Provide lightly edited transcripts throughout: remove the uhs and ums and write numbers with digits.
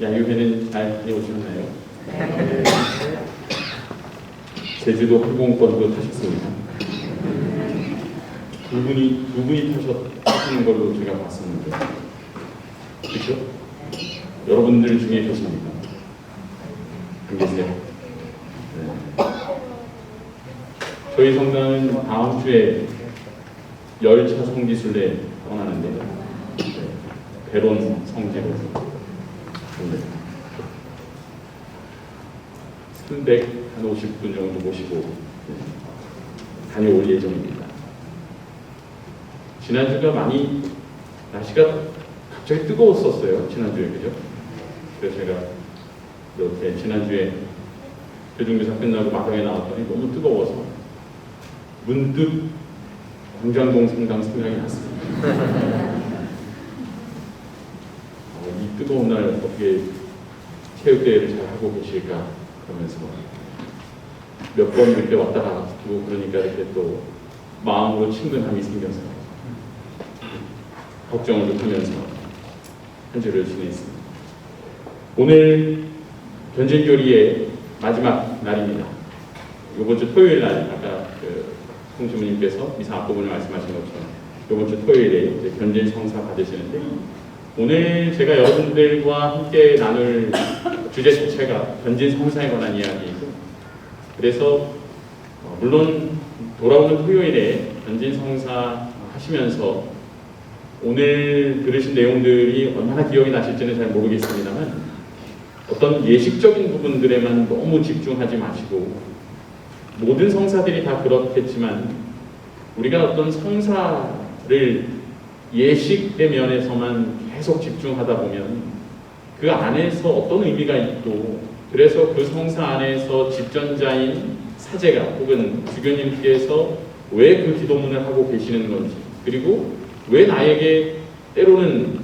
야유회는 잘 다녀오셨나요? 네. 제주도 항공권도 타셨습니다. 두 분이 타시는 걸로 제가 봤었는데, 그렇죠? 여러분들 중에 계십니까? 안 계세요? 네. 저희 성당은 다음 주에 열차 성지순례 떠나는데, 네. 배론 성지로 350분 정도 모시고 다녀올 예정입니다. 지난주가 많이 날씨가 갑자기 뜨거웠었어요. 지난주에, 그죠? 그래서 제가 이렇게 지난주에 교중교사 끝나고 마당에 나왔더니 너무 뜨거워서 문득 광장동 성당 생각이 났습니다. 이 뜨거운 날 어떻게 체육대회를 잘 하고 계실까 그러면서 몇 번 이렇게 왔다 갔다 하고 그러니까 이렇게 또 마음으로 친근함이 생겨서 걱정을 좀 하면서 한 주를 지냈습니다. 오늘 견진교리의 마지막 날입니다. 이번 주 토요일 날 아까 성주무님께서 미사 앞부분을 말씀하신 것처럼 이번 주 토요일에 견진 성사 받으시는데 오늘 제가 여러분들과 함께 나눌 주제 자체가 견진 성사에 관한 이야기이고 그래서 물론 돌아오는 토요일에 견진 성사 하시면서 오늘 들으신 내용들이 얼마나 기억이 나실지는 잘 모르겠습니다만 어떤 예식적인 부분들에만 너무 집중하지 마시고 모든 성사들이 다 그렇겠지만 우리가 어떤 성사를 예식의 면에서만 계속 집중하다 보면 그 안에서 어떤 의미가 있고 그래서 그 성사 안에서 집전자인 사제가 혹은 주교님께서 왜 그 기도문을 하고 계시는 건지 그리고 왜 나에게 때로는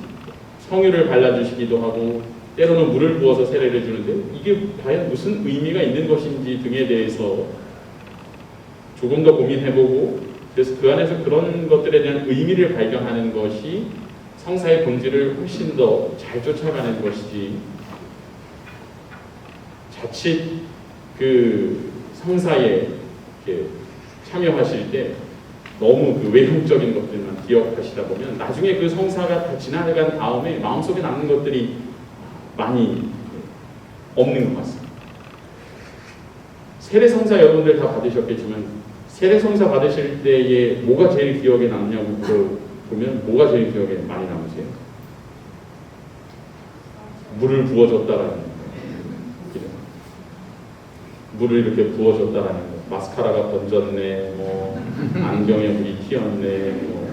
성유를 발라주시기도 하고 때로는 물을 부어서 세례를 주는데 이게 과연 무슨 의미가 있는 것인지 등에 대해서 조금 더 고민해보고 그래서 그 안에서 그런 것들에 대한 의미를 발견하는 것이 성사의 본질을 훨씬 더 잘 쫓아가는 것이지 자칫 그 성사에 참여하실 때 너무 그 외형적인 것들만 기억하시다 보면 나중에 그 성사가 다 지나간 다음에 마음속에 남는 것들이 많이 없는 것 같습니다. 세례성사 여러분들 다 받으셨겠지만 세례성사 받으실 때에 뭐가 제일 기억에 남냐고 물어보면 뭐가 제일 기억에 많이 남으세요? 물을 부어줬다라는 거. 물을 이렇게 부어줬다라는 거. 마스카라가 번졌네, 뭐 안경에 물이 튀었네, 뭐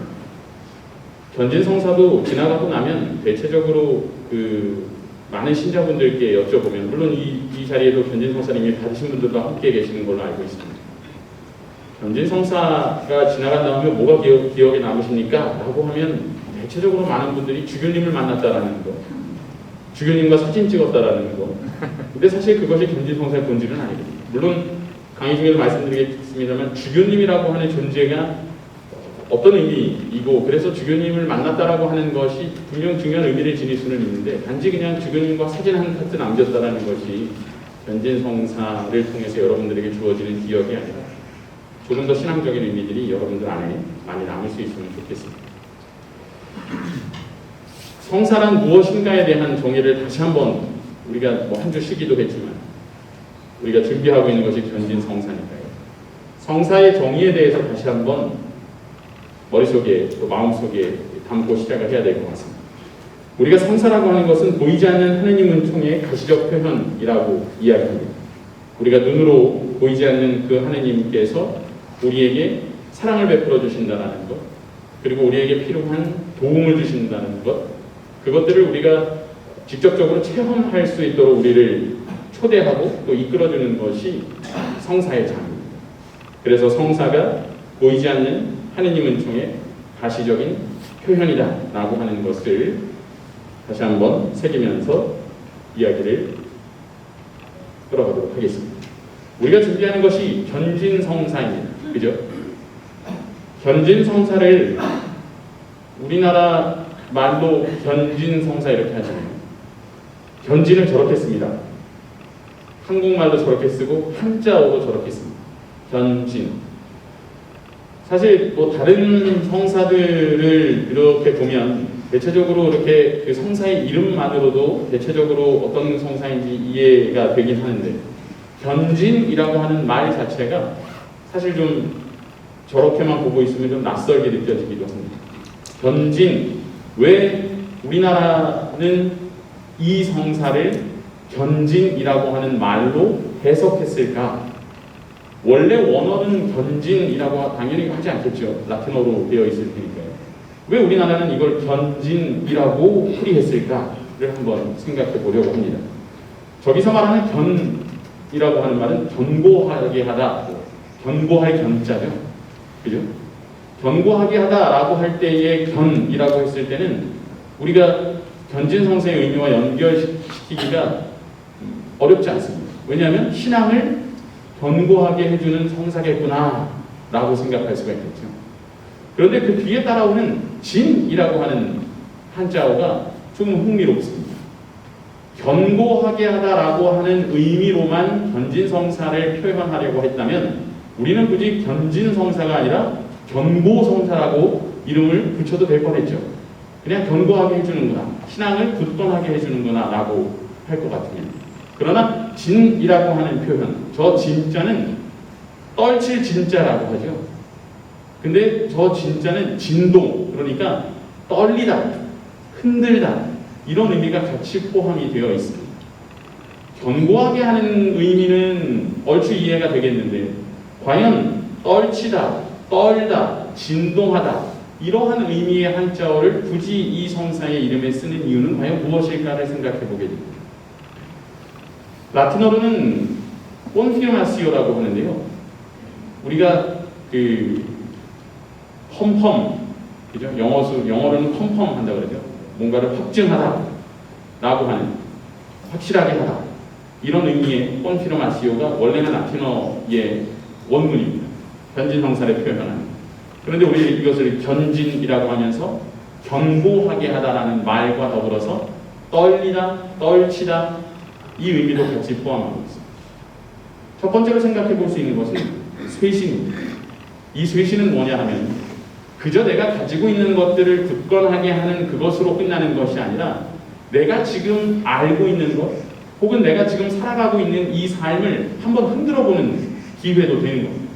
견진성사도 지나가고 나면 대체적으로 그 많은 신자분들께 여쭤보면 물론 이 자리에도 견진성사님이 받으신 분들도 함께 계시는 걸로 알고 있습니다. 견진성사가 지나간 다음에 뭐가 기억에 남으십니까? 라고 하면 대체적으로 많은 분들이 주교님을 만났다라는 거, 주교님과 사진 찍었다라는 거. 근데 사실 그것이 견진성사의 본질은 아니거든요. 물론 강의 중에도 말씀드리겠습니다만 주교님이라고 하는 존재가 어떤 의미이고 그래서 주교님을 만났다라고 하는 것이 분명 중요한 의미를 지닐 수는 있는데 단지 그냥 주교님과 사진 한 카트 남겼다라는 것이 견진성사를 통해서 여러분들에게 주어지는 기억이 아니라 조금 더 신앙적인 의미들이 여러분들 안에 많이 남을 수 있으면 좋겠습니다. 성사란 무엇인가에 대한 정의를 다시 한번 우리가 뭐 한 주 쉬기도 했지만 우리가 준비하고 있는 것이 견진성사니까요. 성사의 정의에 대해서 다시 한번 머릿속에 또 마음속에 담고 시작을 해야 될 것 같습니다. 우리가 성사라고 하는 것은 보이지 않는 하느님 은총의 가시적 표현이라고 이야기합니다. 우리가 눈으로 보이지 않는 그 하느님께서 우리에게 사랑을 베풀어 주신다는 것 그리고 우리에게 필요한 도움을 주신다는 것 그것들을 우리가 직접적으로 체험할 수 있도록 우리를 초대하고 또 이끌어주는 것이 성사의 장입니다. 그래서 성사가 보이지 않는 하느님 은총의 가시적인 표현이다 라고 하는 것을 다시 한번 새기면서 이야기를 끌어가도록 하겠습니다. 우리가 준비하는 것이 견진성사입니다. 그죠? 견진성사를 우리나라 말로 견진성사 이렇게 하잖아요. 견진을 저렇게 씁니다. 한국말로 저렇게 쓰고 한자어로 저렇게 씁니다. 견진. 사실 뭐 다른 성사들을 이렇게 보면 대체적으로 이렇게 그 성사의 이름만으로도 대체적으로 어떤 성사인지 이해가 되긴 하는데 견진이라고 하는 말 자체가 사실 좀 저렇게만 보고 있으면 좀 낯설게 느껴지기도 합니다. 견진, 왜 우리나라는 이 성사를 견진이라고 하는 말로 해석했을까? 원래 원어는 견진이라고 당연히 하지 않겠죠. 라틴어로 되어 있을 테니까요. 왜 우리나라는 이걸 견진이라고 풀이했을까를 한번 생각해 보려고 합니다. 저기서 말하는 견이라고 하는 말은 견고하게 하다, 견고할 견자죠. 그죠? 견고하게 하다라고 할 때의 견이라고 했을 때는 우리가 견진성사의 의미와 연결시키기가 어렵지 않습니다. 왜냐하면 신앙을 견고하게 해주는 성사겠구나 라고 생각할 수가 있겠죠. 그런데 그 뒤에 따라오는 진이라고 하는 한자어가 좀 흥미롭습니다. 견고하게 하다라고 하는 의미로만 견진성사를 표현하려고 했다면 우리는 굳이 견진성사가 아니라 견고성사라고 이름을 붙여도 될 뻔했죠. 그냥 견고하게 해주는구나, 신앙을 굳건하게 해주는구나 라고 할 것 같으면. 그러나 진이라고 하는 표현, 저 진자는 떨칠 진자라고 하죠. 근데 저 진자는 진동, 그러니까 떨리다, 흔들다 이런 의미가 같이 포함이 되어 있습니다. 견고하게 하는 의미는 얼추 이해가 되겠는데 과연 떨치다, 떨다, 진동하다 이러한 의미의 한자어를 굳이 이 성사의 이름에 쓰는 이유는 과연 무엇일까를 생각해 보게 됩니다. 라틴어로는 confirmatio라고 하는데요. 우리가 그 펌펌, 그죠? 영어로는 펌펌 한다 그러죠. 뭔가를 확증하다 라고 하는, 확실하게 하다 이런 의미의 confirmatio가 원래는 라틴어의 원문입니다. 견진성사를 표현하는. 그런데 우리 이것을 견진이라고 하면서 견고하게 하다라는 말과 더불어서 떨리다, 떨치다 이 의미도 같이 포함하고 있습니다. 첫 번째로 생각해 볼 수 있는 것은 쇄신입니다. 이 쇄신은 뭐냐 하면 그저 내가 가지고 있는 것들을 굳건하게 하는 그것으로 끝나는 것이 아니라 내가 지금 알고 있는 것 혹은 내가 지금 살아가고 있는 이 삶을 한번 흔들어 보는 기회도 되는 겁니다.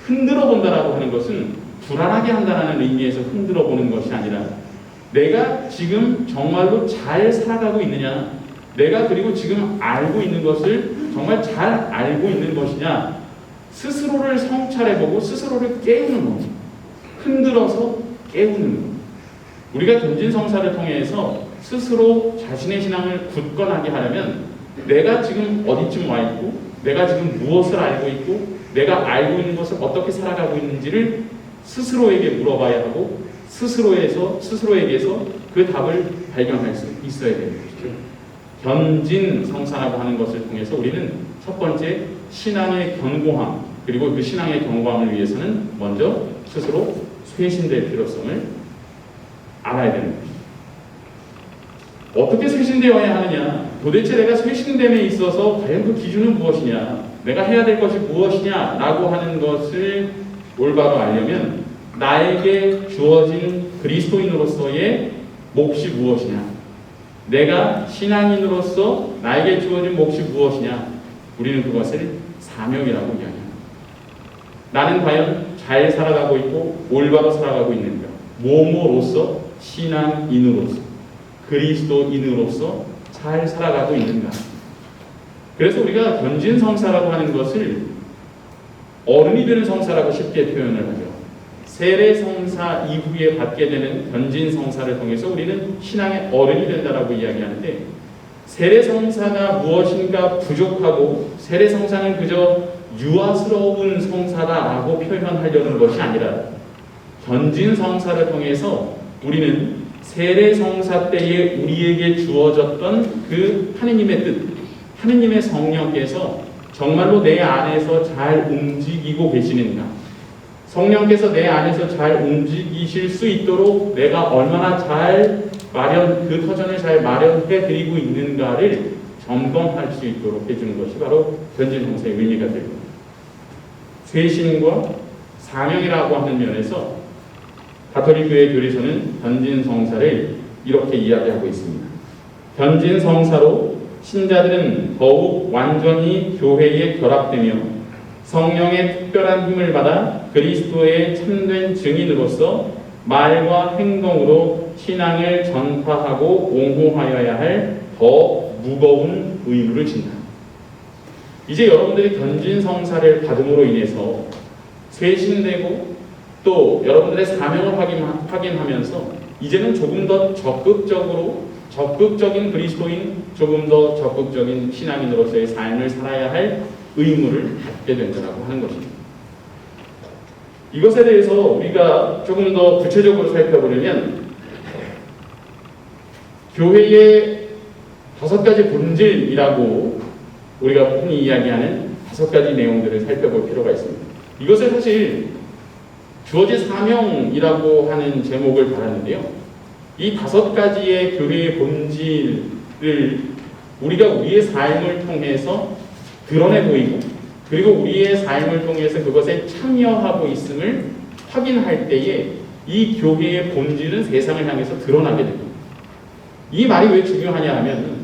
흔들어 본다라고 하는 것은 불안하게 한다는 의미에서 흔들어 보는 것이 아니라 내가 지금 정말로 잘 살아가고 있느냐, 내가 그리고 지금 알고 있는 것을 정말 잘 알고 있는 것이냐, 스스로를 성찰해보고 스스로를 깨우는 겁니다. 흔들어서 깨우는 겁니다. 우리가 견진성사를 통해서 스스로 자신의 신앙을 굳건하게 하려면 내가 지금 어디쯤 와 있고 내가 지금 무엇을 알고 있고 내가 알고 있는 것을 어떻게 살아가고 있는지를 스스로에게 물어봐야 하고 스스로에게서 그 답을 발견할 수 있어야 되는 것이죠. 견진성사라고 하는 것을 통해서 우리는 첫 번째 신앙의 견고함, 그리고 그 신앙의 견고함을 위해서는 먼저 스스로 쇄신될 필요성을 알아야 되는 것입니다. 어떻게 쇄신되어야 하느냐, 도대체 내가 쇄신됨에 있어서 과연 그 기준은 무엇이냐, 내가 해야 될 것이 무엇이냐 라고 하는 것을 올바로 알려면 나에게 주어진 그리스도인으로서의 몫이 무엇이냐, 내가 신앙인으로서 나에게 주어진 몫이 무엇이냐, 우리는 그것을 사명이라고 이야기합니다. 나는 과연 잘 살아가고 있고 올바로 살아가고 있는가, 뭐뭐로서, 신앙인으로서, 그리스도인으로서 잘 살아가고 있는가. 그래서 우리가 견진성사라고 하는 것을 어른이 되는 성사라고 쉽게 표현을 하죠. 세례성사 이후에 받게 되는 견진성사를 통해서 우리는 신앙의 어른이 된다라고 이야기하는데, 세례성사가 무엇인가 부족하고 세례성사는 그저 유아스러운 성사다라고 표현하려는 것이 아니라 견진성사를 통해서 우리는 세례성사 때에 우리에게 주어졌던 그 하느님의 뜻, 하느님의 성령께서 정말로 내 안에서 잘 움직이고 계시는가, 성령께서 내 안에서 잘 움직이실 수 있도록 내가 얼마나 잘 그 터전을 잘 마련해 드리고 있는가를 점검할 수 있도록 해주는 것이 바로 견진 성사의 의미가 될 겁니다. 쇄신과 사명이라고 하는 면에서 가톨릭 교회 교리서는 견진 성사를 이렇게 이야기하고 있습니다. 견진 성사로 신자들은 더욱 완전히 교회에 결합되며 성령의 특별한 힘을 받아 그리스도의 참된 증인으로서 말과 행동으로 신앙을 전파하고 옹호하여야 할 더 무거운 의무를 진다. 이제 여러분들이 견진 성사를 받음으로 인해서 쇄신되고 또 여러분들의 사명을 확인하면서 이제는 조금 더 적극적인 그리스도인, 조금 더 적극적인 신앙인으로서의 삶을 살아야 할 의무를 갖게 된다고 하는 것입니다. 이것에 대해서 우리가 조금 더 구체적으로 살펴보려면 교회의 5가지 본질이라고 우리가 흔히 이야기하는 5가지 내용들을 살펴볼 필요가 있습니다. 이것을 사실 주어진 사명이라고 하는 제목을 달았는데요. 이 5가지의 교회의 본질을 우리가 우리의 삶을 통해서 드러내 보이고 그리고 우리의 삶을 통해서 그것에 참여하고 있음을 확인할 때에 이 교회의 본질은 세상을 향해서 드러나게 됩니다. 이 말이 왜 중요하냐 하면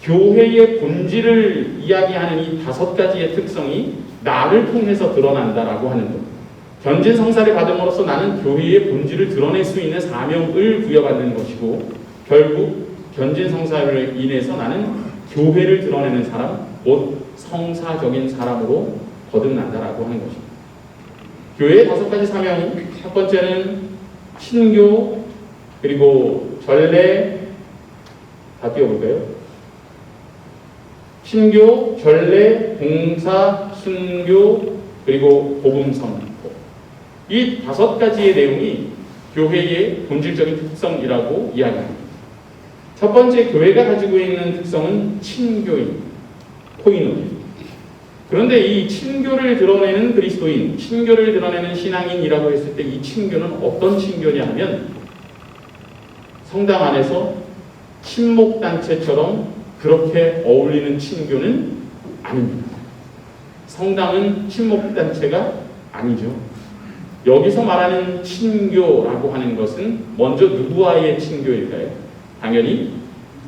교회의 본질을 이야기하는 이 5가지의 특성이 나를 통해서 드러난다라고 하는 것. 견진 성사를 받음으로써 나는 교회의 본질을 드러낼 수 있는 사명을 부여받는 것이고 결국 견진 성사를 인해서 나는 교회를 드러내는 사람, 곧 성사적인 사람으로 거듭난다라고 하는 것입니다. 교회의 5가지 사명이 첫 번째는 신교, 그리고 전례, 다 띄워볼까요? 신교, 전례, 봉사, 순교, 그리고 복음 선포. 이 5가지의 내용이 교회의 본질적인 특성이라고 이야기합니다. 첫 번째 교회가 가지고 있는 특성은 친교입니다. 코이노입니다. 그런데 이 친교를 드러내는 그리스도인, 친교를 드러내는 신앙인이라고 했을 때 이 친교는 어떤 친교냐 하면 성당 안에서 친목단체처럼 그렇게 어울리는 친교는 아닙니다. 성당은 친목단체가 아니죠. 여기서 말하는 친교라고 하는 것은 먼저 누구와의 친교일까요? 당연히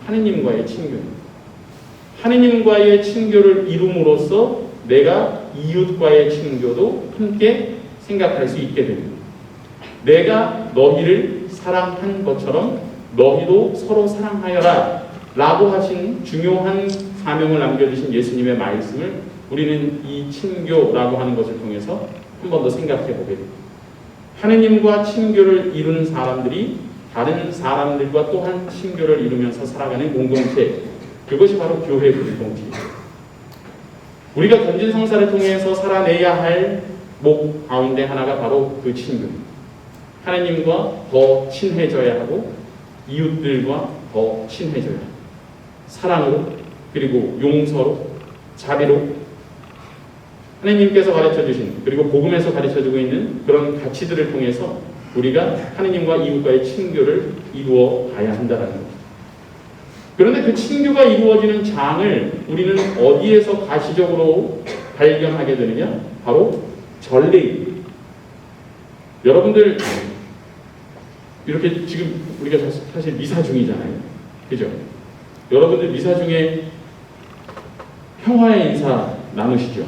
하느님과의 친교입니다. 하느님과의 친교를 이룸으로써 내가 이웃과의 친교도 함께 생각할 수 있게 됩니다. 내가 너희를 사랑한 것처럼 너희도 서로 사랑하여라 라고 하신 중요한 사명을 남겨주신 예수님의 말씀을 우리는 이 친교라고 하는 것을 통해서 한 번 더 생각해 보게 됩니다. 하느님과 친교를 이루는 사람들이 다른 사람들과 또한 친교를 이루면서 살아가는 공동체, 그것이 바로 교회 공동체입니다. 우리가 견진 성사를 통해서 살아내야 할 목 가운데 하나가 바로 그 친교입니다. 하나님과 더 친해져야 하고 이웃들과 더 친해져야 합니다. 사랑으로, 그리고 용서로, 자비로 하나님께서 가르쳐주신, 그리고 복음에서 가르쳐주고 있는 그런 가치들을 통해서 우리가 하나님과 이웃과의 친교를 이루어 가야 한다는 것입니다. 그런데 그 친교가 이루어지는 장을 우리는 어디에서 가시적으로 발견하게 되느냐? 바로 전례입니다. 여러분들 이렇게 지금 우리가 사실 미사 중이잖아요. 그죠? 여러분들 미사 중에 평화의 인사 나누시죠?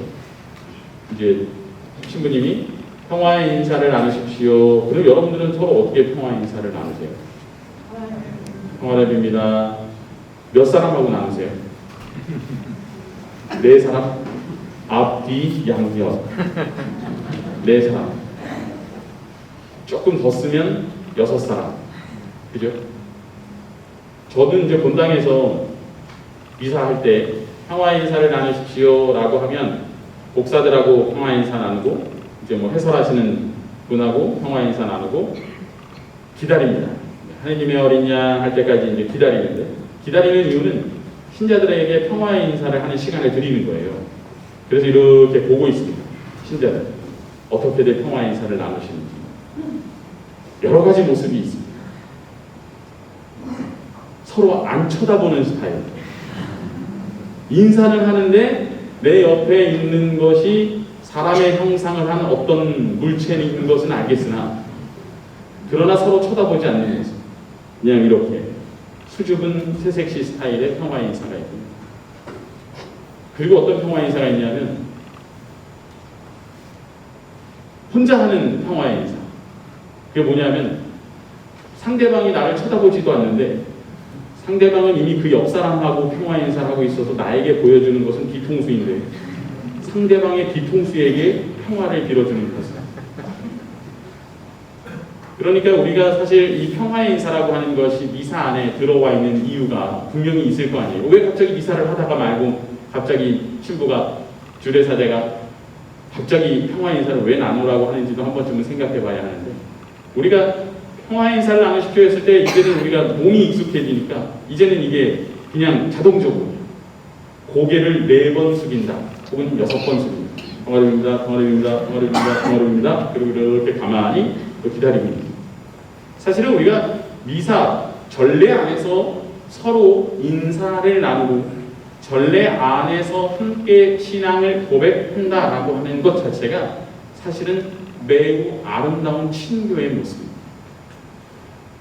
이제 신부님이 평화의 인사를 나누십시오. 그리고 여러분들은 서로 어떻게 평화의 인사를 나누세요? 평화를 빕니다. 몇 사람하고 나누세요? 4사람? 앞, 뒤, 양옆. 4사람. 조금 더 쓰면 6사람. 그죠? 저도 이제 본당에서 미사할 때 평화 인사를 나누십시오 라고 하면 목사들하고 평화 인사 나누고 이제 뭐 해설하시는 분하고 평화 인사 나누고 기다립니다. 하느님의 어린 양 할 때까지 이제 기다리는데, 기다리는 이유는 신자들에게 평화의 인사를 하는 시간을 드리는 거예요. 그래서 이렇게 보고 있습니다. 신자들 어떻게들 평화의 인사를 나누시는지 여러 가지 모습이 있습니다. 서로 안 쳐다보는 스타일. 인사를 하는데 내 옆에 있는 것이 사람의 형상을 한 어떤 물체에 있는 것은 알겠으나 그러나 서로 쳐다보지 않는 모습. 그냥 이렇게 수줍은 새색시 스타일의 평화 인사가 있고, 그리고 어떤 평화 인사가 있냐면 혼자 하는 평화의 인사. 그게 뭐냐면 상대방이 나를 쳐다보지도 않는데 상대방은 이미 그 옆 사람하고 평화 인사를 하고 있어서 나에게 보여주는 것은 뒤통수인데 상대방의 뒤통수에게 평화를 빌어주는 것이다. 그러니까 우리가 사실 이 평화의 인사라고 하는 것이 미사 안에 들어와 있는 이유가 분명히 있을 거 아니에요. 왜 갑자기 미사를 하다가 말고 갑자기 신부가 주례사제가 갑자기 평화의 인사를 왜 나누라고 하는지도 한 번쯤은 생각해 봐야 하는데, 우리가 평화의 인사를 나누시켜 했을 때 이제는 우리가 몸이 익숙해지니까 이제는 이게 그냥 자동적으로 고개를 4번 숙인다 혹은 6번 숙인다. 평화롭습니다, 평화롭습니다, 평화롭습니다, 평화롭습니다. 그리고 이렇게 가만히 기다리고 있는. 사실은 우리가 미사, 전례 안에서 서로 인사를 나누고 전례 안에서 함께 신앙을 고백한다라고 하는 것 자체가 사실은 매우 아름다운 친교의 모습입니다.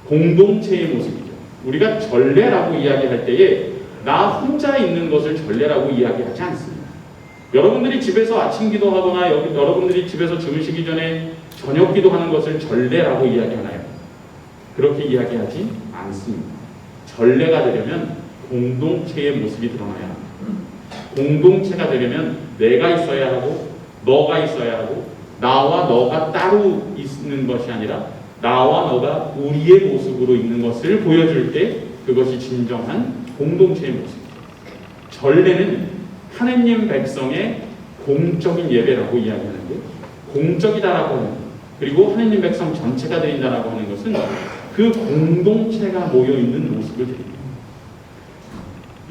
공동체의 모습이죠. 우리가 전례라고 이야기할 때에 나 혼자 있는 것을 전례라고 이야기하지 않습니다. 여러분들이 집에서 아침 기도하거나 여러분들이 집에서 주무시기 전에 저녁 기도하는 것을 전례라고 이야기하나요? 그렇게 이야기하지 않습니다. 전례가 되려면 공동체의 모습이 드러나야 합니다. 공동체가 되려면 내가 있어야 하고 너가 있어야 하고 나와 너가 따로 있는 것이 아니라 나와 너가 우리의 모습으로 있는 것을 보여줄 때 그것이 진정한 공동체의 모습입니다. 전례는 하느님 백성의 공적인 예배라고 이야기하는데, 공적이다라고 하는 것, 그리고 하느님 백성 전체가 드린다라고 하는 것은 그 공동체가 모여있는 모습을 드립니다.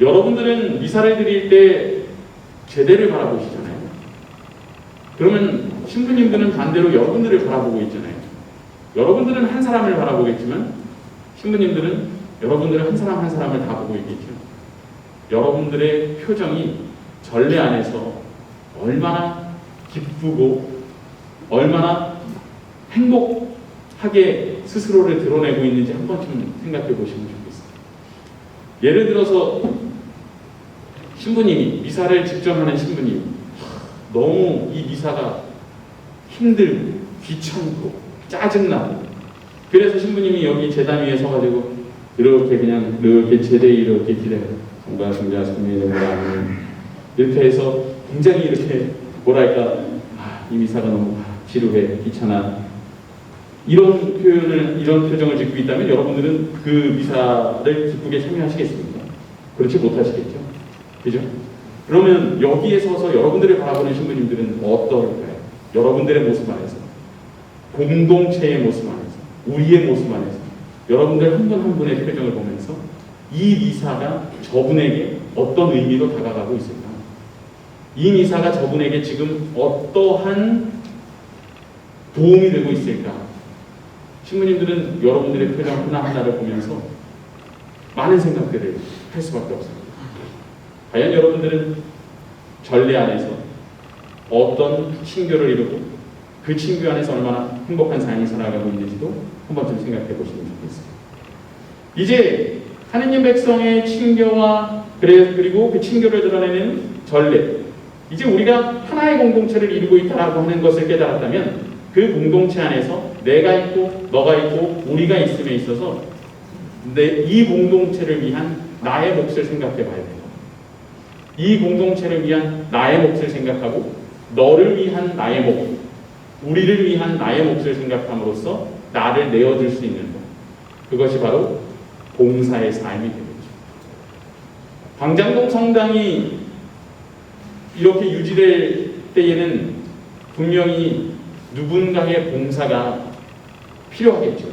여러분들은 미사를 드릴 때 제대를 바라보시잖아요. 그러면 신부님들은 반대로 여러분들을 바라보고 있잖아요. 여러분들은 한 사람을 바라보겠지만 신부님들은 여러분들을 한 사람 한 사람을 다 보고 있겠죠. 여러분들의 표정이 전례 안에서 얼마나 기쁘고 얼마나 행복하게 스스로를 드러내고 있는지 한 번쯤 생각해 보시면 좋겠어요. 예를 들어서 신부님이, 미사를 직접 하는 신부님이 너무 이 미사가 힘들고 귀찮고 짜증나고, 그래서 신부님이 여기 제단 위에 서가지고 이렇게 그냥 이렇게 제대에 이렇게 기대요. 성가 성자 성민입니다. 이렇게 해서 굉장히 이렇게 뭐랄까, 이 미사가 너무 지루해, 귀찮아, 이런 표정을 짓고 있다면 여러분들은 그 미사를 기쁘게 참여하시겠습니까? 그렇지 못하시겠죠. 그죠? 그러면 여기에 서서 여러분들을 바라보는 신부님들은 어떨까요? 여러분들의 모습 안에서, 공동체의 모습 안에서, 우리의 모습 안에서 여러분들 한 분 한 분의 표정을 보면서 이 미사가 저분에게 어떤 의미로 다가가고 있을까? 이 미사가 저분에게 지금 어떠한 도움이 되고 있을까? 신부님들은 여러분들의 표정 하나하나를 보면서 많은 생각들을 할 수밖에 없습니다. 과연 여러분들은 전례 안에서 어떤 친교를 이루고 그 친교 안에서 얼마나 행복한 삶을 살아가고 있는지도 한 번쯤 생각해 보시면 좋겠습니다. 이제 하느님 백성의 친교와 그리고 그 친교를 드러내는 전례, 이제 우리가 하나의 공동체를 이루고 있다고 하는 것을 깨달았다면 그 공동체 안에서 내가 있고 너가 있고 우리가 있음에 있어서 이 공동체를 위한 나의 몫을 생각해 봐야 돼요. 이 공동체를 위한 나의 몫을 생각하고 너를 위한 나의 몫, 우리를 위한 나의 몫을 생각함으로써 나를 내어줄 수 있는 것, 그것이 바로 봉사의 삶이 되겠죠. 광장동 성당이 이렇게 유지될 때에는 분명히 누군가의 봉사가 필요하겠죠.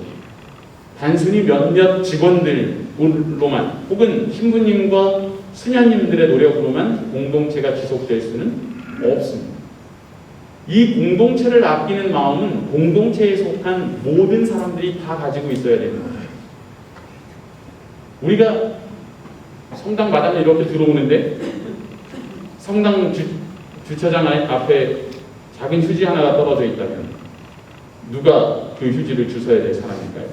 단순히 몇몇 직원들로만 혹은 신부님과 수녀님들의 노력으로만 공동체가 지속될 수는 없습니다. 이 공동체를 아끼는 마음은 공동체에 속한 모든 사람들이 다 가지고 있어야 되는 거예요. 우리가 성당 마당에 이렇게 들어오는데 성당 주차장 앞에 작은 휴지 하나가 떨어져 있다면 누가 그 휴지를 주워야 될 사람일까요?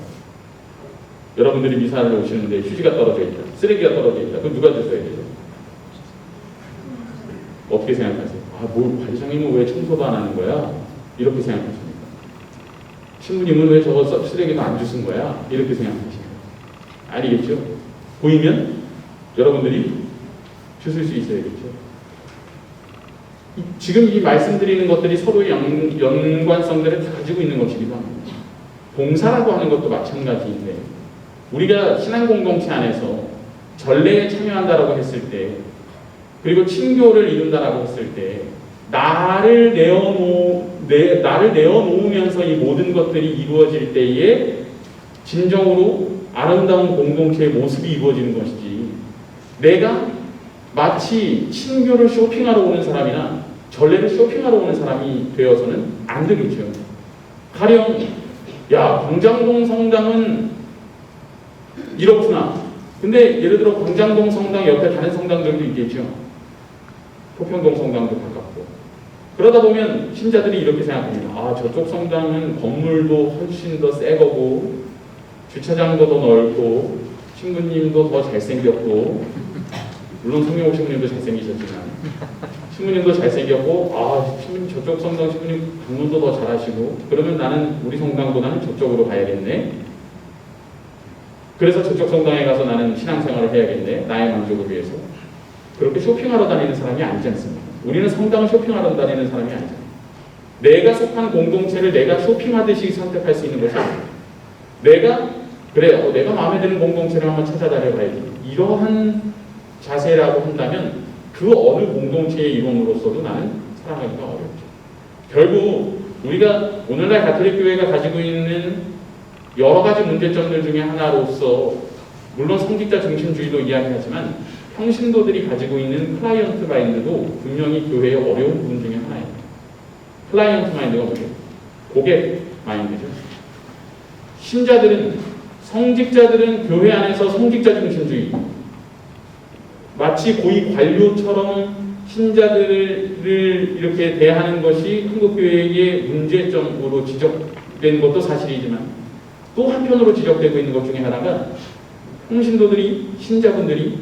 여러분들이 미사를 오시는데 휴지가 떨어져 있다, 쓰레기가 떨어져 있다. 그럼 누가 주워야 되죠? 어떻게 생각하세요? 뭘 관장님은 왜 청소도 안 하는 거야? 이렇게 생각하십니까? 신부님은 왜 저거 쓰레기도 안 주신 거야? 이렇게 생각하십니까? 아니겠죠? 보이면 여러분들이 주실 수 있어야겠죠. 지금 이 말씀드리는 것들이 서로의 연관성들을 다 가지고 있는 것이기도 합니다. 봉사라고 하는 것도 마찬가지인데 우리가 신앙 공동체 안에서 전례에 참여한다라고 했을 때 그리고 친교를 이룬다라고 했을 때 나를 내어놓으면서 이 모든 것들이 이루어질 때에 진정으로 아름다운 공동체의 모습이 이루어지는 것이지 내가 마치 친교를 쇼핑하러 오는 사람이나 전례를 쇼핑하러 오는 사람이 되어서는 안 되겠죠. 가령 광장동 성당은 이렇구나. 근데 예를 들어 광장동 성당 옆에 다른 성당들도 있겠죠. 포평동 성당도 가깝고. 그러다 보면 신자들이 이렇게 생각합니다. 저쪽 성당은 건물도 훨씬 더 새 거고 주차장도 더 넓고 신부님도 더 잘생겼고 물론 성령 신부님도 잘생기셨지만 신부님도 잘생겼고 신부님 저쪽 성당 신부님 방문도 더 잘하시고 그러면 나는 우리 성당보다는 저쪽으로 가야겠네. 그래서 저쪽 성당에 가서 나는 신앙생활을 해야겠네. 나의 만족을 위해서. 그렇게 쇼핑하러 다니는 사람이 아니지 않습니까? 우리는 성당을 쇼핑하러 다니는 사람이 아니잖아요. 내가 속한 공동체를 내가 쇼핑하듯이 선택할 수 있는 것이 아니에요. 내가 마음에 드는 공동체를 한번 찾아다녀봐야지. 이러한 자세라고 한다면 그 어느 공동체의 일원으로서도 나는 살아가기가 어렵죠. 결국 우리가 오늘날 가톨릭 교회가 가지고 있는 여러 가지 문제점들 중에 하나로서 물론 성직자 중심주의도 이야기하지만 평신도들이 가지고 있는 클라이언트 마인드도 분명히 교회의 어려운 부분 중에 하나예요. 클라이언트 마인드가 뭐죠? 고객 마인드죠. 성직자들은 교회 안에서 성직자 중심주의 마치 고위 관료처럼 신자들을 이렇게 대하는 것이 한국교회의 문제점으로 지적된 것도 사실이지만 또 한편으로 지적되고 있는 것 중에 하나가 신자분들이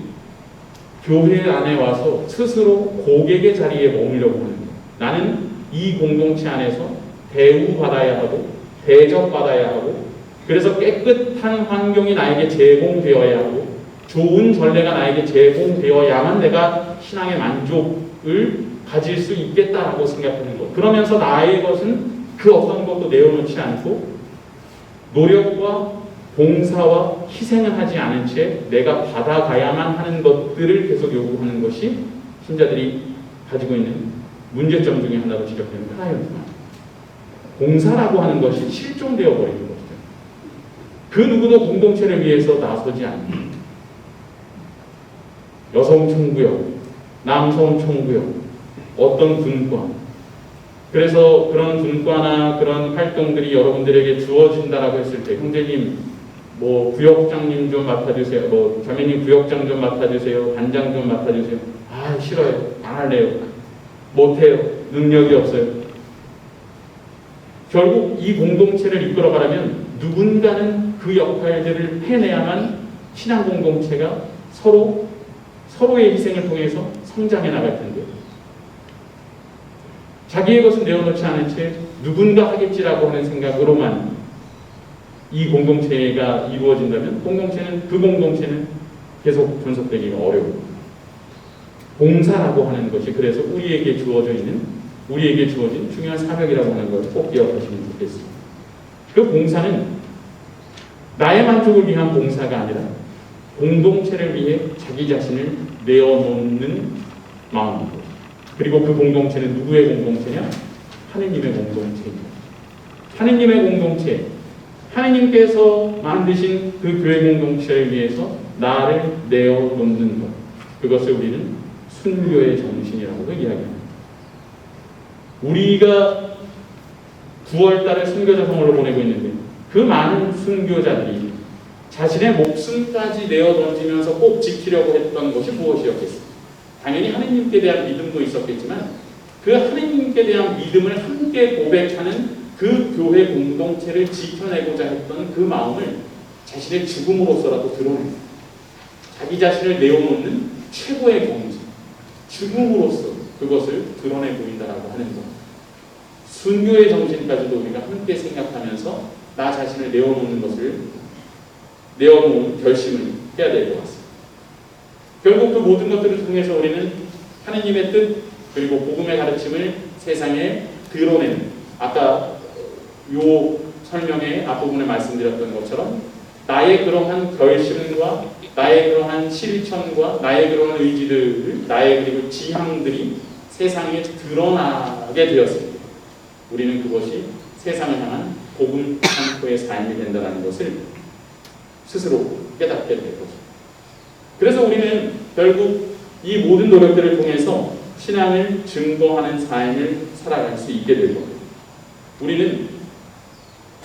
교회 안에 와서 스스로 고객의 자리에 머물려고 하는 거예요. 나는 이 공동체 안에서 대우받아야 하고 대접받아야 하고 그래서 깨끗한 환경이 나에게 제공되어야 하고 좋은 전례가 나에게 제공되어야만 내가 신앙의 만족을 가질 수 있겠다라고 생각하는 것. 그러면서 나의 것은 그 어떤 것도 내어놓지 않고 노력과 봉사와 희생을 하지 않은 채 내가 받아가야만 하는 것들을 계속 요구하는 것이 신자들이 가지고 있는 문제점 중에 하나로 지적되는 클라이언트만. 봉사라고 하는 것이 실종되어 버리는 것이죠. 그 누구도 공동체를 위해서 나서지 않는 여성 총구역, 남성 총구역, 어떤 분과 그래서 그런 분과나 그런 활동들이 여러분들에게 주어진다라고 했을 때 형제님 구역장님 좀 맡아주세요. 자매님 구역장 좀 맡아주세요. 반장 좀 맡아주세요. 싫어요. 안 할래요. 못해요. 능력이 없어요. 결국 이 공동체를 이끌어가려면 누군가는 그 역할들을 해내야만 신앙 공동체가 서로의 희생을 통해서 성장해 나갈 텐데 자기의 것은 내어놓지 않은 채 누군가 하겠지라고 하는 생각으로만 이 공동체가 이루어진다면 그 공동체는 계속 존속되기가 어려워요. 봉사라고 하는 것이 그래서 우리에게 주어진 중요한 사명이라고 하는 걸 꼭 기억하시면 좋겠습니다. 그 봉사는 나의 만족을 위한 봉사가 아니라 공동체를 위해 자기 자신을 내어놓는 마음입니다. 그리고 그 공동체는 누구의 공동체냐? 하느님의 공동체입니다. 하느님의 공동체, 하느님께서 만드신 그 교회 공동체를 위해서 나를 내어놓는 것, 그것을 우리는 순교의 정신이라고도 이야기합니다. 우리가 9월달에 순교자 성으로 보내고 있는데 그 많은 순교자들이 자신의 목숨까지 내어 던지면서 꼭 지키려고 했던 것이 무엇이었겠습니까? 당연히 하느님께 대한 믿음도 있었겠지만 그 하느님께 대한 믿음을 함께 고백하는 그 교회 공동체를 지켜내고자 했던 그 마음을 자신의 죽음으로서라도 드러냅니다. 자기 자신을 내어놓는 최고의 경지, 죽음으로써 그것을 드러내 보인다라고 하는 것. 순교의 정신까지도 우리가 함께 생각하면서 나 자신을 내어놓는 것을 내어놓은 결심을 해야 될 것 같습니다. 결국 그 모든 것들을 통해서 우리는 하느님의 뜻 그리고 복음의 가르침을 세상에 드러내는, 아까 요 설명의 앞부분에 말씀드렸던 것처럼 나의 그러한 결심과 나의 그러한 실천과 나의 그러한 의지들, 나의 그리고 지향들이 세상에 드러나게 되었습니다. 우리는 그것이 세상을 향한 복음 선포의 삶이 된다는 것을 스스로 깨닫게 될 것입니다. 그래서 우리는 결국 이 모든 노력들을 통해서 신앙을 증거하는 삶을 살아갈 수 있게 될 겁니다. 우리는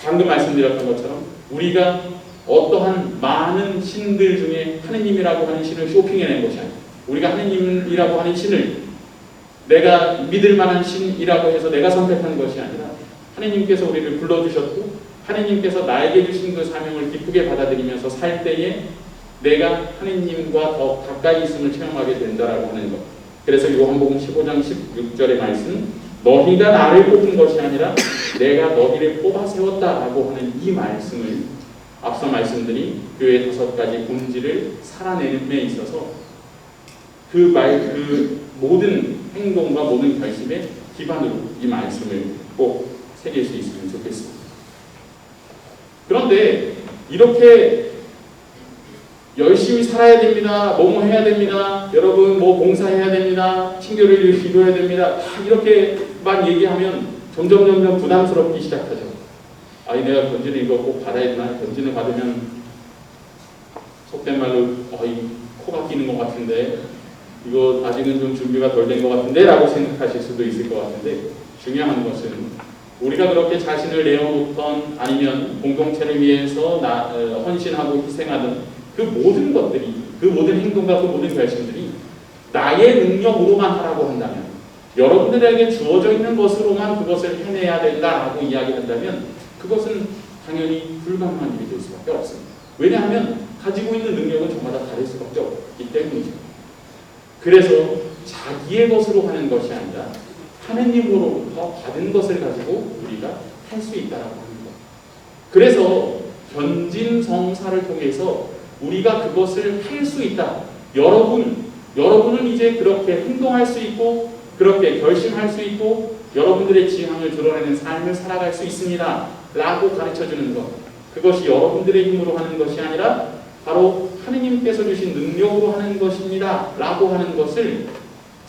방금 말씀드렸던 것처럼 우리가 어떠한 많은 신들 중에 하느님이라고 하는 신을 쇼핑해낸 것이 아니라, 우리가 하느님이라고 하는 신을 내가 믿을 만한 신이라고 해서 내가 선택한 것이 아니라 하느님께서 우리를 불러주셨고 하느님께서 나에게 주신 그 사명을 기쁘게 받아들이면서 살 때에 내가 하느님과 더 가까이 있음을 체험하게 된다라고 하는 것. 그래서 요한복음 15장 16절의 말씀, 너희가 나를 뽑은 것이 아니라 내가 너희를 뽑아 세웠다라고 하는 이 말씀을, 앞서 말씀드린 교회의 5가지 본질을 살아내는 데 있어서 그 모든 행동과 모든 결심의 기반으로 이 말씀을 꼭 새길 수 있으면 좋겠습니다. 그런데 이렇게 열심히 살아야 됩니다, 뭐뭐 해야 됩니다, 여러분 뭐 봉사해야 됩니다, 친교를 기도해야 됩니다, 다 이렇게만 얘기하면 점점 부담스럽기 시작하죠. 아니 내가 견진을 이거 꼭 받아야 되나? 견진을 받으면 속된 말로 코가 끼는 것 같은데 이거 아직은 좀 준비가 덜 된 것 같은데 라고 생각하실 수도 있을 것 같은데, 중요한 것은 우리가 그렇게 자신을 내어놓던 아니면 공동체를 위해서 헌신하고 희생하던 그 모든 것들이, 그 모든 행동과 그 모든 결심들이 나의 능력으로만 하라고 한다면, 여러분들에게 주어져 있는 것으로만 그것을 해내야 된다라고 이야기한다면 그것은 당연히 불가능한 일이 될 수밖에 없습니다. 왜냐하면 가지고 있는 능력은 저마다 다를 수밖에 없기 때문이죠. 그래서 자기의 것으로 하는 것이 아니라 하느님으로부터 받은 것을 가지고 우리가 할 수 있다라고 합니다. 그래서 견진성사를 통해서 우리가 그것을 할 수 있다. 여러분은 이제 그렇게 행동할 수 있고 그렇게 결심할 수 있고 여러분들의 지향을 드러내는 삶을 살아갈 수 있습니다 라고 가르쳐주는 것, 그것이 여러분들의 힘으로 하는 것이 아니라 바로 하느님께서 주신 능력으로 하는 것입니다 라고 하는 것을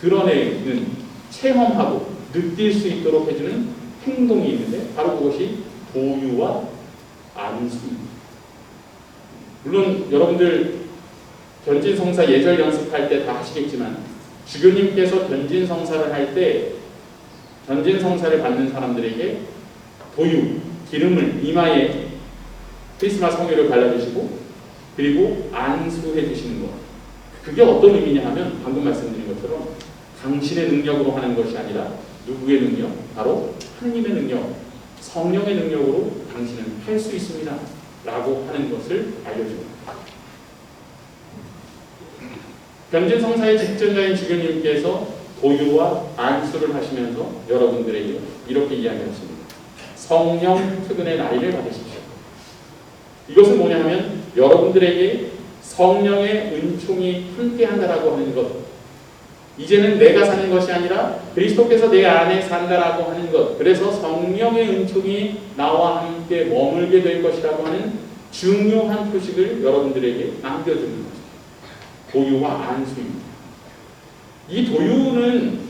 드러내는, 체험하고 느낄 수 있도록 해주는 행동이 있는데 바로 그것이 도유와 안수입니다. 물론 여러분들 견진성사 예절 연습할 때 다 하시겠지만 주교님께서 견진성사를 할 때 견진성사를 받는 사람들에게 도유, 기름을 이마에 크리스마스 성유를 발라주시고 그리고 안수해 주시는 것, 그게 어떤 의미냐 하면 방금 말씀드린 것처럼 당신의 능력으로 하는 것이 아니라 누구의 능력? 바로 하느님의 능력, 성령의 능력으로 당신은 할 수 있습니다 라고 하는 것을 알려줍니다. 견진성사의 직전자인 주교님께서 도유와 안수를 하시면서 여러분들에게 이렇게 이야기하십니다. 성령 특은의 나이를 받으십시오. 이것은 뭐냐 하면 여러분들에게 성령의 은총이 함께한다라고 하는 것, 이제는 내가 사는 것이 아니라 그리스도께서 내 안에 산다라고 하는 것, 그래서 성령의 은총이 나와 함께 머물게 될 것이라고 하는 중요한 표식을 여러분들에게 남겨주는 것입니다. 도유와 안수입니다. 이 도유는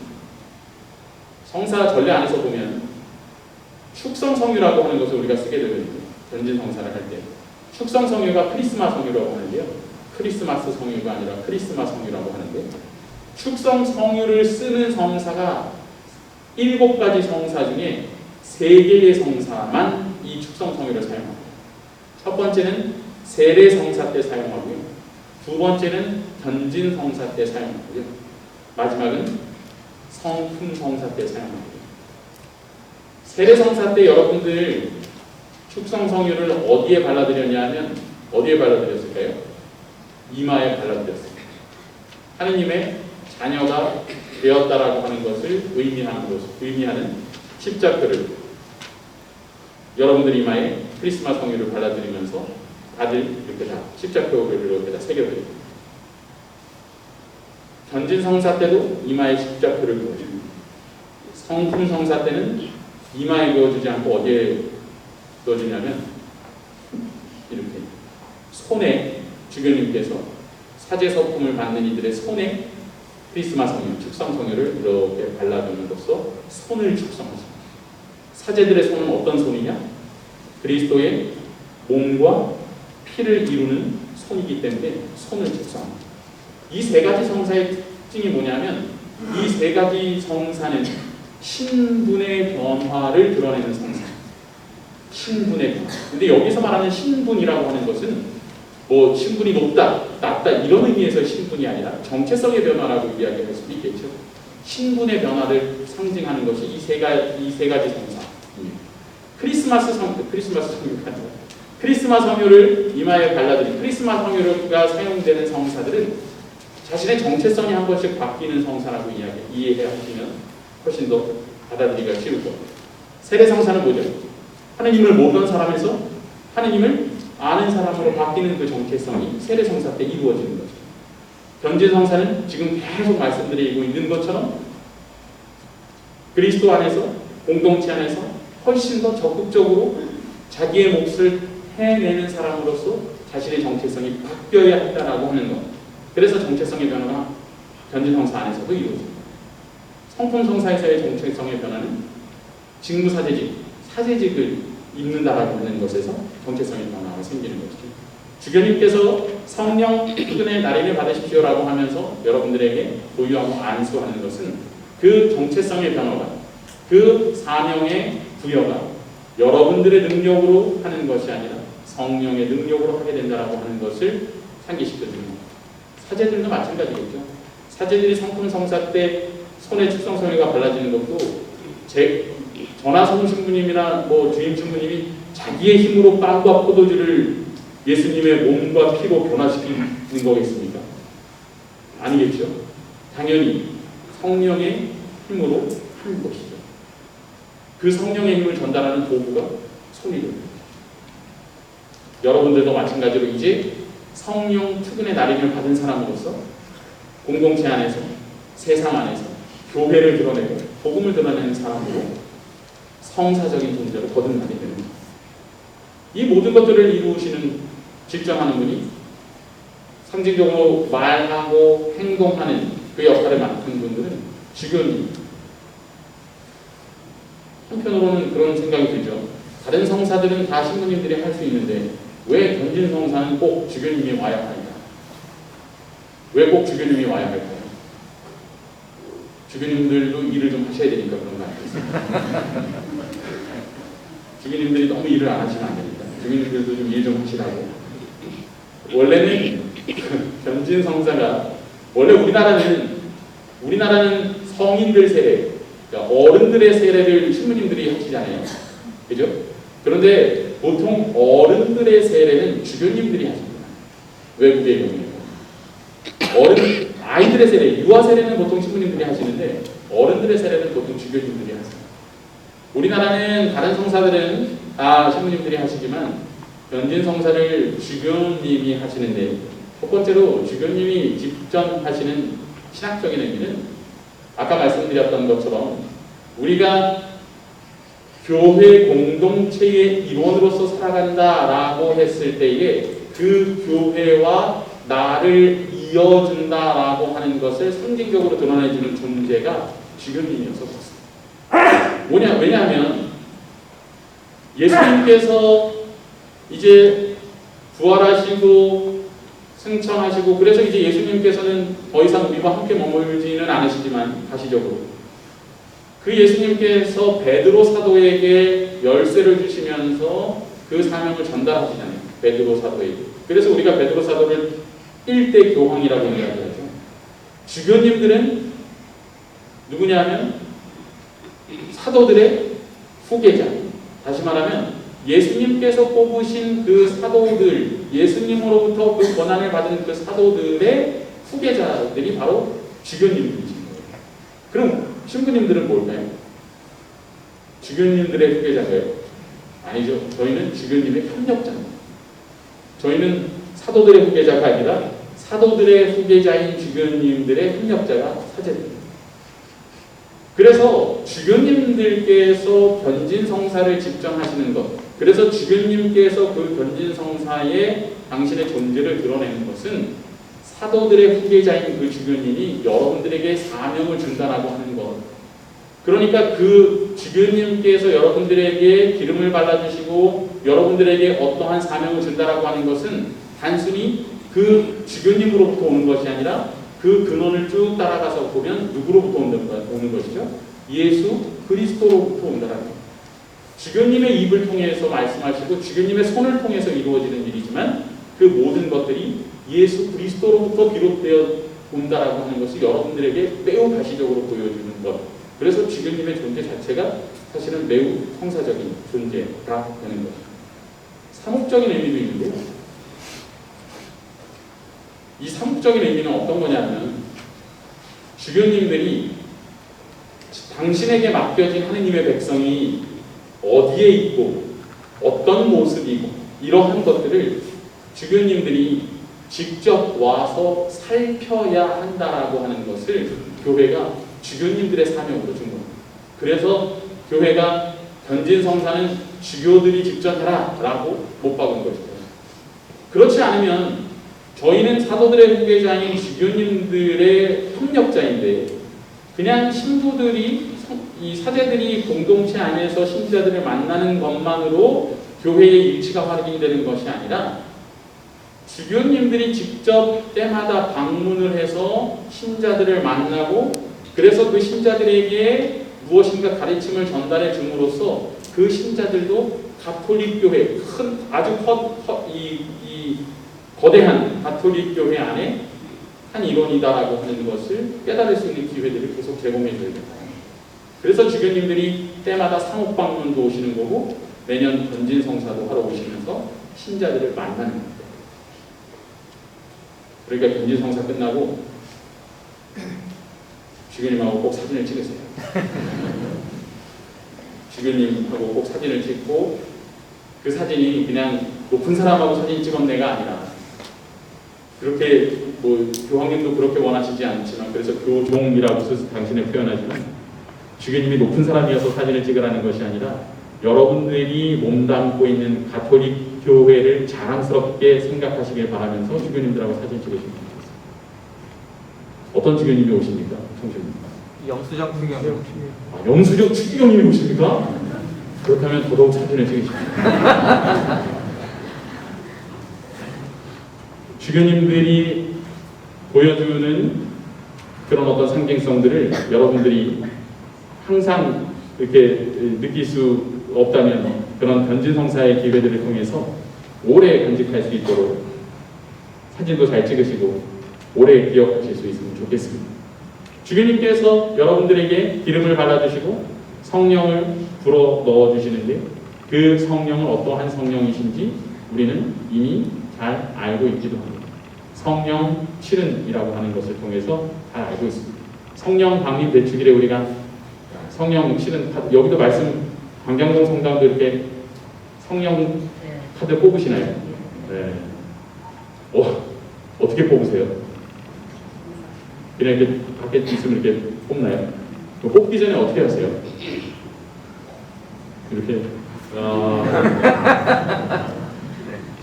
성사 전례 안에서 보면 축성성유라고 하는 것을 우리가 쓰게 되거든요. 견진성사를 할 때 축성성유가 크리스마스 성유라고 하는데요, 크리스마스 성유가 아니라 크리스마스 성유라고 하는데, 축성성유를 쓰는 성사가 7가지 성사 중에 3개의 성사만 이 축성성유를 사용합니다. 첫 번째는 세례성사 때 사용하고요. 두 번째는 견진성사 때 사용하고요. 마지막은 성품성사 때 사용하고요. 세례성사 때 여러분들 축성성유를 어디에 발라드렸냐면 어디에 발라드렸을까요? 이마에 발라드렸습니다. 하느님의 자녀가 되었다라고 하는 것을 의미하는 십자표를 여러분들 이마에 크리스마스 성유를 발라드리면서 다들 이렇게 다 십자표를 이렇게 다 새겨드립니다. 견진성사 때도 이마에 십자표를 그어줍니다. 성품성사 때는 이마에 그어주지 않고 어디에 그어주냐면 이렇게 손에 주교님께서 사제서품을 받는 이들의 손에 크리스마스 성유, 축성성유를 이렇게 발라줌으로써 손을 축성하십니다. 사제들의 손은 어떤 손이냐? 그리스도의 몸과 피를 이루는 손이기 때문에 손을 축성합니다. 이 세 가지 성사의 특징이 뭐냐면 이 세 가지 성사는 신분의 변화를 드러내는 성사. 신분의 변화. 근데 여기서 말하는 신분이라고 하는 것은 뭐 신분이 높다, 낮다 이런 의미에서 신분이 아니라 정체성의 변화라고 이야기할 수도 있겠죠. 신분의 변화를 상징하는 것이 이 세 가지 성사. 크리스마스 성유를 이마에 발라드린 크리스마스 성유가 사용되는 성사들은 자신의 정체성이 한 번씩 바뀌는 성사라고 이해하시면 훨씬 더 받아들이기가 쉬울 겁니다. 세례 성사는 뭐죠? 하느님을 모르는 사람에서 하느님을 아는 사람으로 바뀌는 그 정체성이 세례 성사 때 이루어지는 거죠. 견진 성사는 지금 계속 말씀드리고 있는 것처럼 그리스도 안에서 공동체 안에서 훨씬 더 적극적으로 자기의 몫을 해내는 사람으로서 자신의 정체성이 바뀌어야 한다라고 하는 것. 그래서 정체성의 변화가 견진성사 안에서도 이루어집니다. 성품성사에서의 정체성의 변화는 직무사제직, 사제직을 입는다라고 하는 것에서 정체성의 변화가 생기는 것이죠. 주교님께서 성령 특근의 날인을 받으십시오라고 하면서 여러분들에게 보유하고 안수하는 것은 그 정체성의 변화가, 그 사명의 부여가 여러분들의 능력으로 하는 것이 아니라 성령의 능력으로 하게 된다라고 하는 것을 상기시켜줍니다. 사제들도 마찬가지겠죠. 사제들이 성품성사 때 손에 축성성유가 발라지는 것도 전하성 신부님이나 주임 신부님이 자기의 힘으로 빵과 포도주를 예수님의 몸과 피로 변화시키는 거겠습니까? 아니겠죠. 당연히 성령의 힘으로 하는 것이죠. 그 성령의 힘을 전달하는 도구가 손이 됩니다. 여러분들도 마찬가지로 이제 성령 특은의 날임을 받은 사람으로서 공동체 안에서 세상 안에서 교회를 드러내고 복음을 드러내는 사람으로 성사적인 존재로 거듭나게 됩니다. 이 모든 것들을 이루시는 집정하는 분이 상징적으로 말하고 행동하는 그 역할을 맡은 분들은 주교님. 한편으로는 그런 생각이 들죠. 다른 성사들은 다 신부님들이 할 수 있는데 왜 견진 성사는 꼭 주교님이 와야 할까? 왜 꼭 주교님이 와야 할까요? 주교님들도 일을 좀 하셔야 되니까 그런 거 아니겠어요? 주교님들이 너무 일을 안 하시면 안 됩니다. 주교님들도 좀 일 좀 하시라고. 원래는 견진 성사가 원래 우리나라는 성인들 세례, 그러니까 어른들의 세례를 신부님들이 하시잖아요. 그죠? 그런데 보통 어른들의 세례는 주교님들이 하십니다. 외국의 경우에. 아이들의 세례, 유아 세례는 보통 신부님들이 하시는데 어른들의 세례는 보통 주교님들이 하세요. 우리나라는 다른 성사들은 신부님들이 하시지만 견진 성사를 주교님이 하시는데 첫 번째로 주교님이 집전하시는 신학적인 의미는 아까 말씀드렸던 것처럼 우리가 교회 공동체의 일원으로서 살아간다라고 했을 때에 그 교회와 나를 이어준다라고 하는 것을 상징적으로 드러내주는 존재가 주교님이어서 그렇습니다. 왜냐하면 예수님께서 이제 부활하시고 승천하시고 그래서 이제 예수님께서는 더 이상 우리와 함께 머물지는 않으시지만 가시적으로 그 예수님께서 베드로 사도에게 열쇠를 주시면서 그 사명을 전달하시잖아요. 베드로 사도에게. 그래서 우리가 베드로 사도를 1대 교황이라고 이야기하죠. 주교님들은 누구냐면 사도들의 후계자. 다시 말하면 예수님께서 뽑으신 그 사도들, 예수님으로부터 그 권한을 받은 그 사도들의 후계자들이 바로 주교님들이신 거예요. 그럼 신부님들은 뭘까요? 주교님들의 후계자인가요? 아니죠. 저희는 주교님의 협력자입니다. 저희는 사도들의 후계자가 아니라 사도들의 후계자인 주교님들의 협력자가 사제들입니다. 그래서 주교님들께서 변진성사를 집정하시는 것, 그래서 주교님께서 그 변진성사에 당신의 존재를 드러내는 것은 사도들의 후계자인 그 주교님이 여러분들에게 사명을 준다라고 하는 것. 그러니까 그 주교님께서 여러분들에게 기름을 발라주시고 여러분들에게 어떠한 사명을 준다라고 하는 것은 단순히 그 주교님으로부터 오는 것이 아니라 그 근원을 쭉 따라가서 보면 누구로부터 오는 것이죠? 예수 그리스도로부터 온다라는 것. 주교님의 입을 통해서 말씀하시고 주교님의 손을 통해서 이루어지는 일이지만 그 모든 것들이 예수 그리스도로부터 비롯되어 온다라고 하는 것이 여러분들에게 매우 가시적으로 보여주는 것. 그래서 주교님의 존재 자체가 사실은 매우 성사적인 존재가 되는 것입니다. 사목적인 의미도 있는데요. 이 사목적인 의미는 어떤 거냐면 주교님들이 당신에게 맡겨진 하느님의 백성이 어디에 있고 어떤 모습이고 이러한 것들을 주교님들이 직접 와서 살펴야 한다라고 하는 것을 교회가 주교님들의 사명으로 준 겁니다. 그래서 교회가 변진성사는 주교들이 직접 해라 라고 못 박은 것이죠. 그렇지 않으면 저희는 사도들의 후계자인 주교님들의 협력자인데 그냥 신부들이 이 사제들이 공동체 안에서 신자들을 만나는 것만으로 교회의 일치가 확인되는 것이 아니라 주교님들이 직접 때마다 방문을 해서 신자들을 만나고 그래서 그 신자들에게 무엇인가 가르침을 전달해 줌으로써 그 신자들도 가톨릭 교회 아주 거대한 가톨릭 교회 안에 한 일원이다라고 하는 것을 깨달을 수 있는 기회들을 계속 제공해 줘야 됩니다. 그래서 주교님들이 때마다 상옥 방문도 오시는 거고 매년 변진성사도 하러 오시면서 신자들을 만나는 겁니다. 그러니까 변진성사 끝나고 주교님하고 꼭 사진을 찍으세요. 주교님하고 꼭 사진을 찍고 그 사진이 그냥 높은 사람하고 사진 찍은 내가 아니라 그렇게 뭐 교황님도 그렇게 원하시지 않지만 그래서 교종이라고 당신을 표현하지만 주교님이 높은 사람이어서 사진을 찍으라는 것이 아니라 여러분들이 몸담고 있는 가톨릭 교회를 자랑스럽게 생각하시길 바라면서 주교님들하고 사진 찍으시면 좋겠습니다. 어떤 주교님이 오십니까? 청주님. 영수정 추기경. 영수정 추기경님이 오십니까? 그렇다면 더더욱 사진을 찍으십니다. 주교님들이 보여주는 그런 어떤 상징성들을 여러분들이 항상 이렇게 느낄 수 없다면 그런 변진성사의 기회들을 통해서 오래 간직할 수 있도록 사진도 잘 찍으시고 오래 기억하실 수 있으면 좋겠습니다. 주교님께서 여러분들에게 기름을 발라주시고 성령을 불어 넣어주시는데 그 성령은 어떠한 성령이신지 우리는 이미 잘 알고 있기도 합니다. 성령 칠은이라고 하는 것을 통해서 잘 알고 있습니다. 성령 방림 대축일에 우리가 성령 칠은 카드, 여기도 말씀 광장동 성당도 이렇게 성령 카드 뽑으시나요? 네. 어떻게 뽑으세요? 그냥 이렇게 밖에 있으면 이렇게 뽑나요? 뽑기 전에 어떻게 하세요? 이렇게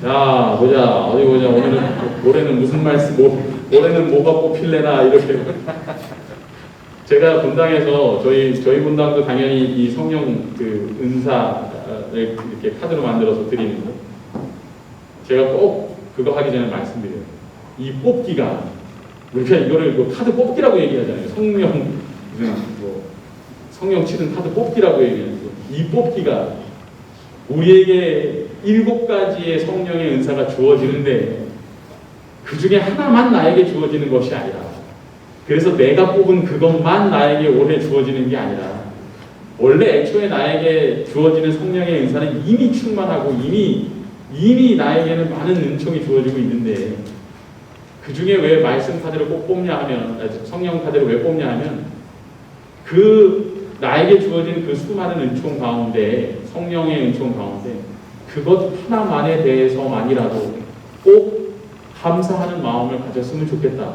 자 보자 어디 보자 오늘은 올해는 무슨 말씀 올해는 뭐가 뽑힐래나 이렇게 제가 분당에서 저희 분당도 당연히 이 성령 그 은사를 이렇게 카드로 만들어서 드리는데 제가 꼭 그거 하기 전에 말씀드려요. 이 뽑기가 우리가 이거를 뭐 카드 뽑기라고 얘기하잖아요. 성령 뭐 성령 치는 카드 뽑기라고 얘기하는데 이 뽑기가 우리에게 7가지의 성령의 은사가 주어지는데 그 중에 하나만 나에게 주어지는 것이 아니라, 그래서 내가 뽑은 그것만 나에게 올해 주어지는 게 아니라, 원래 애초에 나에게 주어지는 성령의 은사는 이미 충만하고 이미 나에게는 많은 은총이 주어지고 있는데, 그 중에 왜 말씀 카드를 꼭 뽑냐 하면, 성령 카드를 왜 뽑냐 하면, 그 나에게 주어진 그 수많은 은총 가운데, 성령의 은총 가운데 그것 하나만에 대해서만이라도 꼭 감사하는 마음을 가졌으면 좋겠다.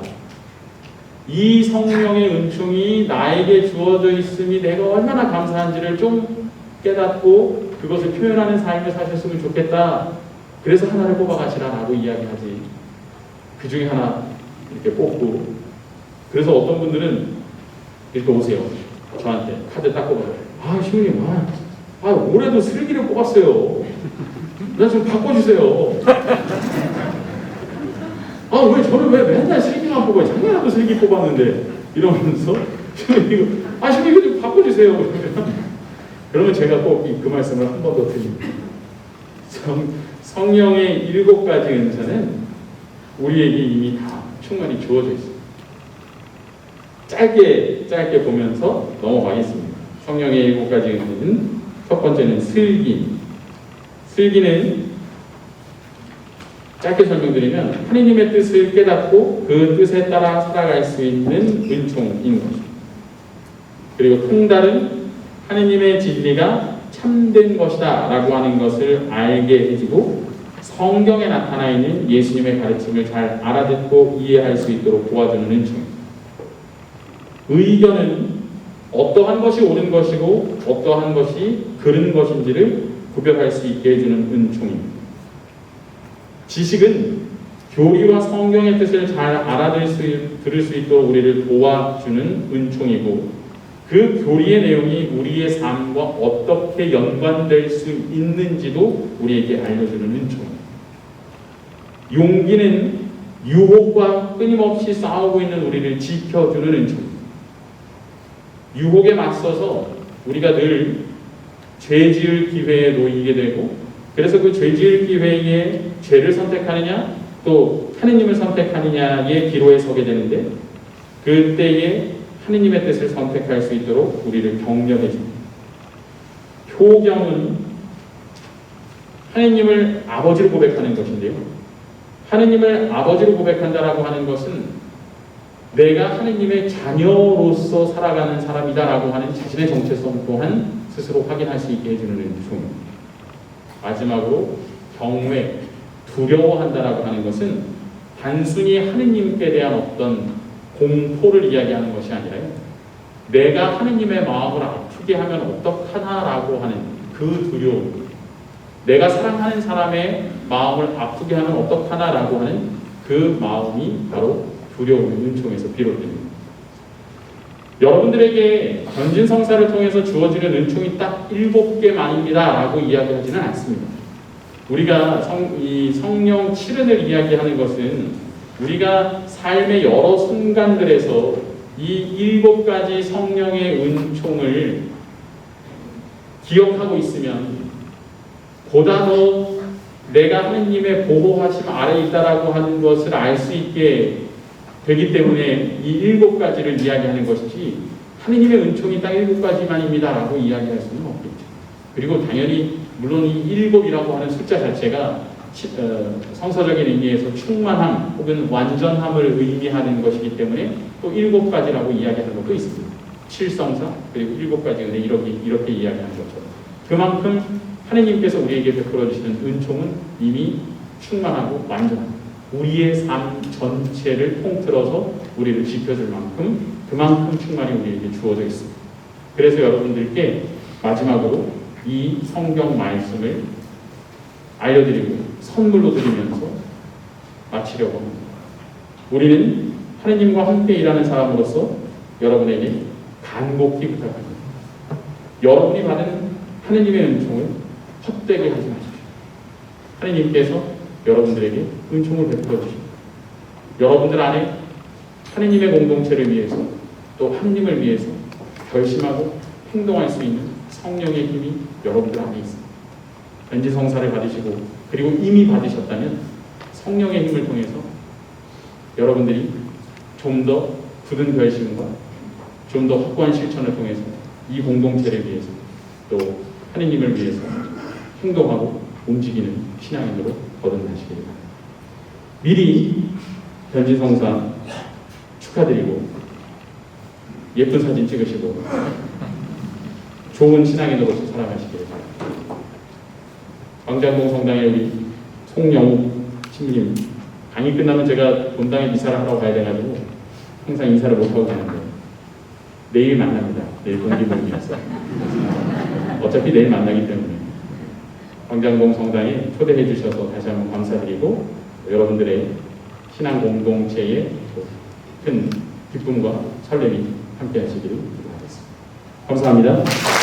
이 성령의 은총이 나에게 주어져 있음이 내가 얼마나 감사한지를 좀 깨닫고 그것을 표현하는 삶을 사셨으면 좋겠다. 그래서 하나를 뽑아가시라라고 이야기하지. 그 중에 하나 이렇게 뽑고, 그래서 어떤 분들은 이렇게 오세요. 저한테 카드 딱 뽑아요. 신부님, 올해도 슬기를 뽑았어요. 나 좀 바꿔주세요. 왜 저는 왜 맨날 슬기만 뽑아요? 작년에도 슬기 뽑았는데 이러면서 신부님 이거 좀 바꿔주세요. 그러면 제가 꼭 그 말씀을 한 번 더 드립니다. 성령의 7가지 은사는 우리에게 이미 다 충분히 주어져 있습니다. 짧게 보면서 넘어가겠습니다. 성령의 7가지 은사는 첫 번째는 슬기. 슬기는 짧게 설명드리면 하나님의 뜻을 깨닫고 그 뜻에 따라 살아갈 수 있는 은총인 것입니다. 그리고 통달은 하나님의 진리가 참된 것이다 라고 하는 것을 알게 해주고 성경에 나타나 있는 예수님의 가르침을 잘 알아듣고 이해할 수 있도록 도와주는 은총입니다. 의견은 어떠한 것이 옳은 것이고 어떠한 것이 그른 것인지를 구별할 수 있게 해주는 은총입니다. 지식은 교리와 성경의 뜻을 잘 들을 수 있도록 우리를 도와주는 은총이고, 그 교리의 내용이 우리의 삶과 어떻게 연관될 수 있는지도 우리에게 알려주는 은총입니다. 용기는 유혹과 끊임없이 싸우고 있는 우리를 지켜주는 은총입니다. 유혹에 맞서서 우리가 늘 죄 지을 기회에 놓이게 되고, 그래서 그 죄 지을 기회에 죄를 선택하느냐 또 하느님을 선택하느냐의 기로에 서게 되는데, 그때에 하느님의 뜻을 선택할 수 있도록 우리를 격려해 줍니다. 효경은 하느님을 아버지로 고백하는 것인데요, 하느님을 아버지로 고백한다라고 하는 것은 내가 하느님의 자녀로서 살아가는 사람이다라고 하는 자신의 정체성 또한 스스로 확인할 수 있게 해주는 은총입니다. 마지막으로 경외, 두려워한다라고 하는 것은 단순히 하느님께 대한 어떤 공포를 이야기하는 것이 아니라요, 내가 하느님의 마음을 아프게 하면 어떡하나라고 하는 그 두려움, 내가 사랑하는 사람의 마음을 아프게 하면 어떡하나라고 하는 그 마음이 바로 두려움의 은총에서 비롯됩니다. 여러분들에게 전진성사를 통해서 주어지는 은총이 딱 7개만입니다 라고 이야기하지는 않습니다. 우리가 이 성령 7은을 이야기하는 것은 우리가 삶의 여러 순간들에서 이 7가지 성령의 은총을 기억하고 있으면 보다 더 내가 하느님의 보호하심 아래에 있다라고 하는 것을 알 수 있게 되기 때문에 이 7가지를 이야기하는 것이지, 하느님의 은총이 딱 7가지만입니다 라고 이야기할 수는 없겠죠. 그리고 당연히 물론 이 7이라고 하는 숫자 자체가 성서적인 의미에서 충만함 혹은 완전함을 의미하는 것이기 때문에 또 7가지라고 이야기하는 것도 있습니다. 7성사 그리고 7가지 은혜 이렇게 이야기하는 것처럼 그만큼 하느님께서 우리에게 베풀어 주시는 은총은 이미 충만하고 완전합니다. 우리의 삶 전체를 통틀어서 우리를 지켜줄 만큼 그만큼 충만히 우리에게 주어져 있습니다. 그래서 여러분들께 마지막으로 이 성경 말씀을 알려드리고 선물로 드리면서 마치려고 합니다. 우리는 하느님과 함께 일하는 사람으로서 여러분에게 간곡히 부탁합니다. 여러분이 받은 하느님의 은총을 헛되게 하지 마십시오. 하느님께서 여러분들에게 은총을 베풀어 주십니다. 여러분들 안에 하느님의 공동체를 위해서 또 하느님을 위해서 결심하고 행동할 수 있는 성령의 힘이 여러분들 안에 있습니다. 변지 성사를 받으시고 그리고 이미 받으셨다면 성령의 힘을 통해서 여러분들이 좀 더 굳은 결심과 좀 더 확고한 실천을 통해서 이 공동체를 위해서 또 하느님을 위해서 행동하고 움직이는 신앙인으로 거듭나시길 바랍니다. 미리 변지 성사 축하드리고 예쁜 사진 찍으시고 좋은 신앙인으로서 살아가시길 바랍니다. 광장동 성당에 우리 송영욱 신부님 강의 끝나면 제가 본당에 이사를 하러 가야 돼가지고 항상 인사를 못하고 가는데 내일 만납니다. 내일 동기모임이라서 어차피 내일 만나기 때문에 광장동 성당에 초대해 주셔서 다시 한번 감사드리고 여러분들의 신앙 공동체에 큰 기쁨과 설렘이 함께 하시기를 기도하겠습니다. 감사합니다.